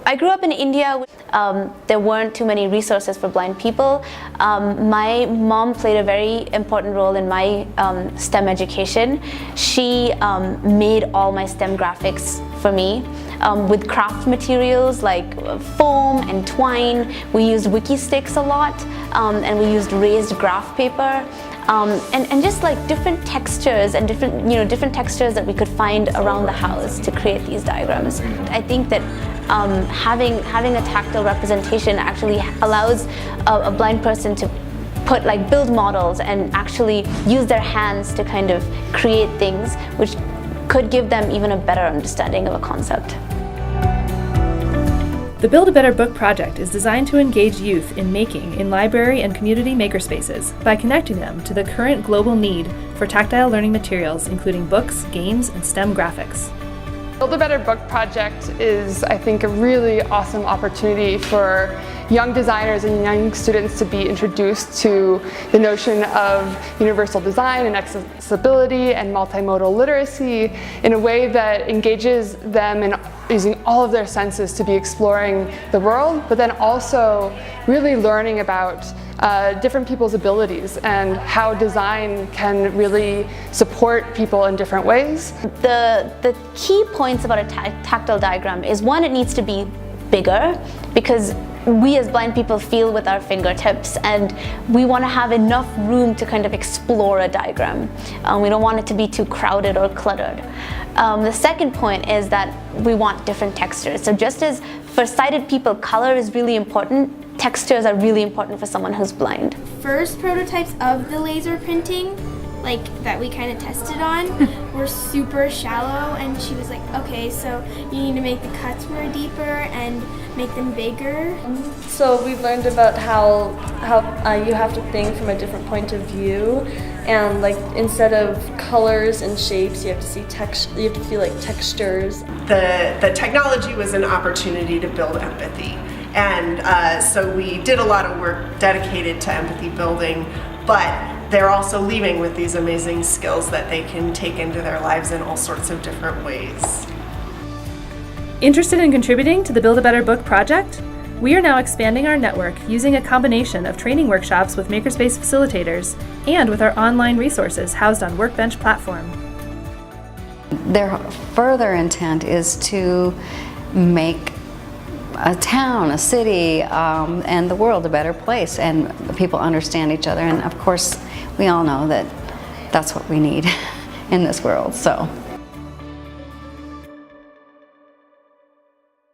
I grew up in India. There weren't too many resources for blind people. My mom played a very important role in my STEM education. She made all my STEM graphics for me with craft materials like foam and twine. We used wiki sticks a lot, and we used raised graph paper. And just like different textures and different textures that we could find around the house to create these diagrams. I think that having a tactile representation actually allows a blind person to build models and actually use their hands to kind of create things, which could give them even a better understanding of a concept. The Build a Better Book project is designed to engage youth in making in library and community makerspaces by connecting them to the current global need for tactile learning materials, including books, games, and STEM graphics. Build a Better Book project is, I think, a really awesome opportunity for young designers and young students to be introduced to the notion of universal design and accessibility and multimodal literacy in a way that engages them in using all of their senses to be exploring the world, but then also really learning about different people's abilities and how design can really support people in different ways. The key points about a tactile diagram is, one, it needs to be bigger, because we as blind people feel with our fingertips, and we want to have enough room to kind of explore a diagram. We don't want it to be too crowded or cluttered. The second point is that we want different textures. So just as for sighted people, color is really important, textures are really important for someone who's blind. First prototypes of the laser printing, that we kind of tested on, were super shallow, and she was like, okay, so you need to make the cuts more deeper and make them bigger. So we've learned about how you have to think from a different point of view, and instead of colors and shapes, you have to see texture. You have to feel like textures. The technology was an opportunity to build empathy, and so we did a lot of work dedicated to empathy building, but they're also leaving with these amazing skills that they can take into their lives in all sorts of different ways. Interested in contributing to the Build a Better Book project? We are now expanding our network using a combination of training workshops with Makerspace facilitators and with our online resources housed on Workbench platform. Their further intent is to make a town, a city, and the world a better place, and people understand each other. And of course, we all know that that's what we need in this world. So.